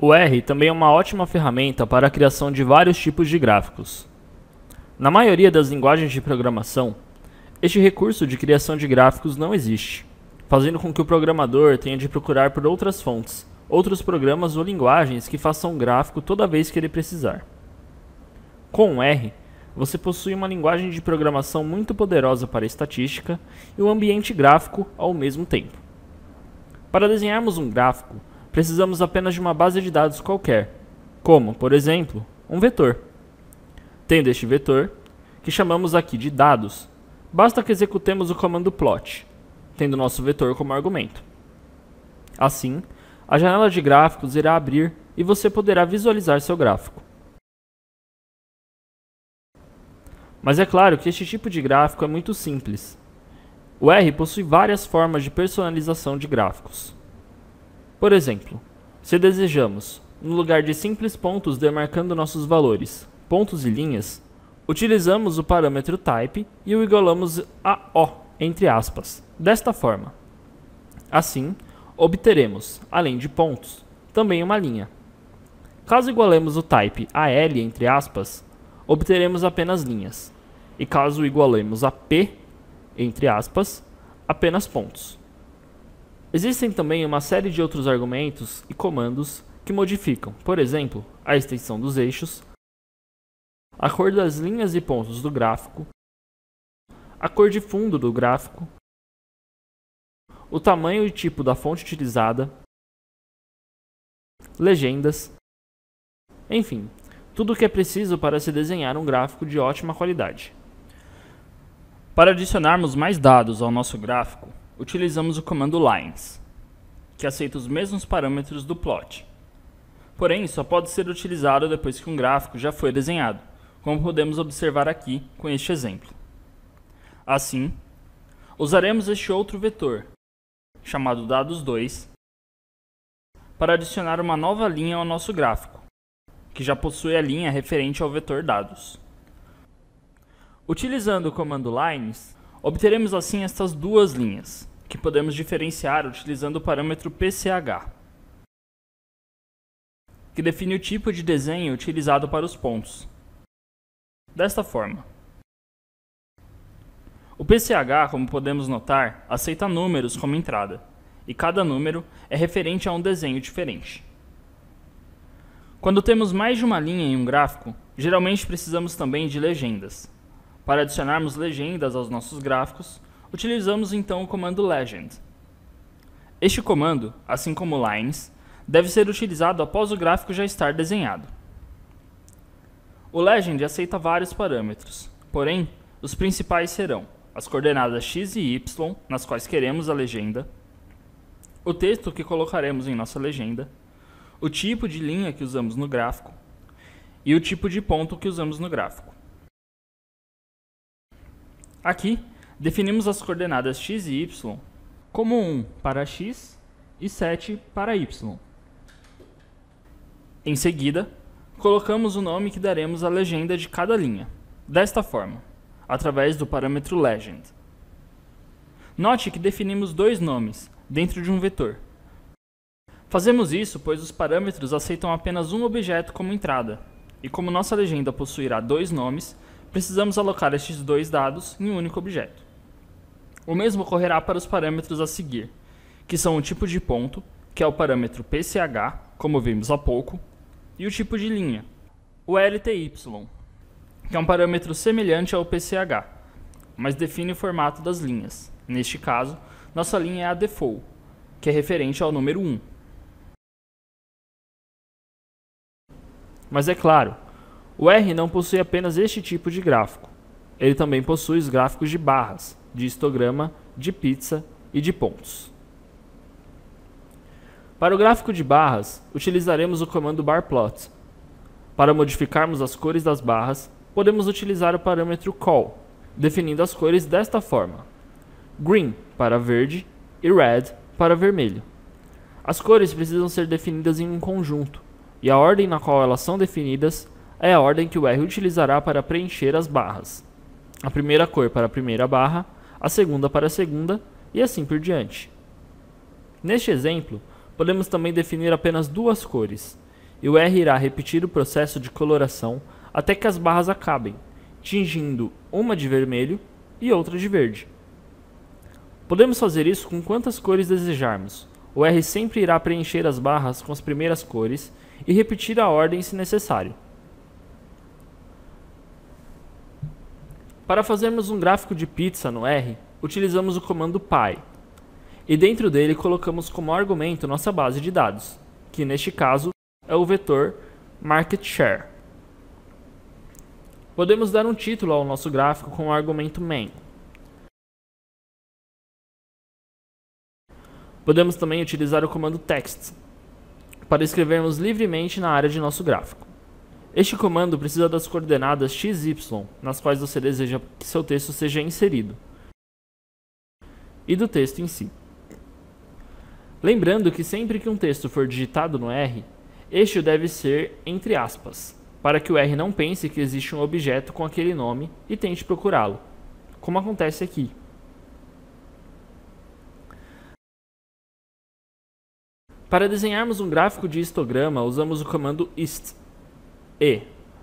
O R também é uma ótima ferramenta para a criação de vários tipos de gráficos. Na maioria das linguagens de programação, este recurso de criação de gráficos não existe, fazendo com que o programador tenha de procurar por outras fontes, outros programas ou linguagens que façam um gráfico toda vez que ele precisar. Com o R, você possui uma linguagem de programação muito poderosa para estatística e um ambiente gráfico ao mesmo tempo. Para desenharmos um gráfico, precisamos apenas de uma base de dados qualquer, como, por exemplo, um vetor. Tendo este vetor, que chamamos aqui de dados, basta que executemos o comando plot, tendo nosso vetor como argumento. Assim, a janela de gráficos irá abrir e você poderá visualizar seu gráfico. Mas é claro que este tipo de gráfico é muito simples. O R possui várias formas de personalização de gráficos. Por exemplo, se desejamos, no lugar de simples pontos demarcando nossos valores, pontos e linhas, utilizamos o parâmetro type e o igualamos a O, entre aspas, desta forma. Assim, obteremos, além de pontos, também uma linha. Caso igualemos o type a L, entre aspas, obteremos apenas linhas. E caso igualemos a P, entre aspas, apenas pontos. Existem também uma série de outros argumentos e comandos que modificam, por exemplo, a extensão dos eixos, a cor das linhas e pontos do gráfico, a cor de fundo do gráfico, o tamanho e tipo da fonte utilizada, legendas, enfim, tudo o que é preciso para se desenhar um gráfico de ótima qualidade. Para adicionarmos mais dados ao nosso gráfico, utilizamos o comando lines, que aceita os mesmos parâmetros do plot. Porém, só pode ser utilizado depois que um gráfico já foi desenhado, como podemos observar aqui com este exemplo. Assim, usaremos este outro vetor, chamado dados2, para adicionar uma nova linha ao nosso gráfico, que já possui a linha referente ao vetor dados. Utilizando o comando lines, obteremos assim estas duas linhas, que podemos diferenciar utilizando o parâmetro PCH, que define o tipo de desenho utilizado para os pontos. Desta forma. O PCH, como podemos notar, aceita números como entrada, e cada número é referente a um desenho diferente. Quando temos mais de uma linha em um gráfico, geralmente precisamos também de legendas. Para adicionarmos legendas aos nossos gráficos, utilizamos então o comando legend. Este comando, assim como lines, deve ser utilizado após o gráfico já estar desenhado. O legend aceita vários parâmetros, porém, os principais serão as coordenadas x e y, nas quais queremos a legenda, o texto que colocaremos em nossa legenda, o tipo de linha que usamos no gráfico e o tipo de ponto que usamos no gráfico. Aqui, definimos as coordenadas x e y como 1 para x e 7 para y. Em seguida, colocamos o nome que daremos à legenda de cada linha, desta forma, através do parâmetro legend. Note que definimos dois nomes dentro de um vetor. Fazemos isso pois os parâmetros aceitam apenas um objeto como entrada, e como nossa legenda possuirá dois nomes, precisamos alocar estes dois dados em um único objeto. O mesmo ocorrerá para os parâmetros a seguir, que são o tipo de ponto, que é o parâmetro PCH, como vimos há pouco, e o tipo de linha, o LTY, que é um parâmetro semelhante ao PCH, mas define o formato das linhas. Neste caso, nossa linha é a default, que é referente ao número 1. Mas é claro, o R não possui apenas este tipo de gráfico. Ele também possui os gráficos de barras, de histograma, de pizza e de pontos. Para o gráfico de barras, utilizaremos o comando barplot. Para modificarmos as cores das barras, podemos utilizar o parâmetro call, definindo as cores desta forma: green para verde e red para vermelho. As cores precisam ser definidas em um conjunto, e a ordem na qual elas são definidas é a ordem que o R utilizará para preencher as barras. A primeira cor para a primeira barra, a segunda para a segunda e assim por diante. Neste exemplo, podemos também definir apenas duas cores, e o R irá repetir o processo de coloração até que as barras acabem, tingindo uma de vermelho e outra de verde. Podemos fazer isso com quantas cores desejarmos. O R sempre irá preencher as barras com as primeiras cores e repetir a ordem se necessário. Para fazermos um gráfico de pizza no R, utilizamos o comando py, e dentro dele colocamos como argumento nossa base de dados, que neste caso é o vetor market share. Podemos dar um título ao nosso gráfico com o argumento main. Podemos também utilizar o comando text para escrevermos livremente na área de nosso gráfico. Este comando precisa das coordenadas x e y, nas quais você deseja que seu texto seja inserido, e do texto em si. Lembrando que sempre que um texto for digitado no R, este deve ser entre aspas, para que o R não pense que existe um objeto com aquele nome e tente procurá-lo, como acontece aqui. Para desenharmos um gráfico de histograma, usamos o comando hist e,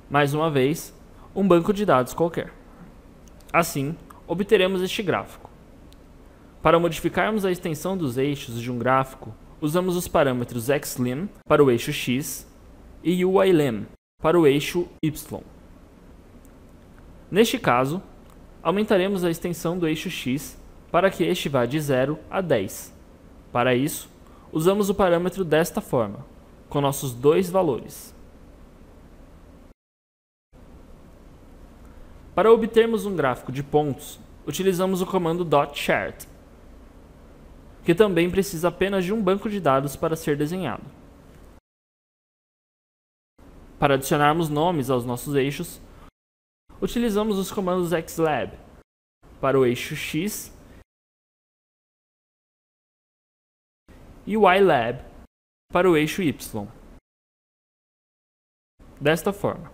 mais uma vez, um banco de dados qualquer. Assim, obteremos este gráfico. Para modificarmos a extensão dos eixos de um gráfico, usamos os parâmetros xlim para o eixo x e uylim para o eixo y. Neste caso, aumentaremos a extensão do eixo x para que este vá de 0 a 10. Para isso, usamos o parâmetro desta forma, com nossos dois valores. Para obtermos um gráfico de pontos, utilizamos o comando .chart, que também precisa apenas de um banco de dados para ser desenhado. Para adicionarmos nomes aos nossos eixos, utilizamos os comandos xlab para o eixo x e ylab para o eixo y. Desta forma.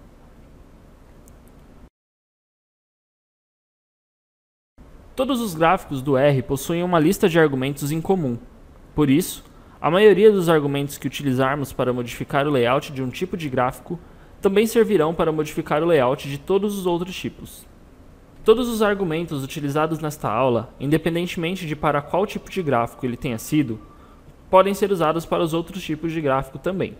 Todos os gráficos do R possuem uma lista de argumentos em comum. Por isso, a maioria dos argumentos que utilizarmos para modificar o layout de um tipo de gráfico também servirão para modificar o layout de todos os outros tipos. Todos os argumentos utilizados nesta aula, independentemente de para qual tipo de gráfico ele tenha sido, podem ser usados para os outros tipos de gráfico também.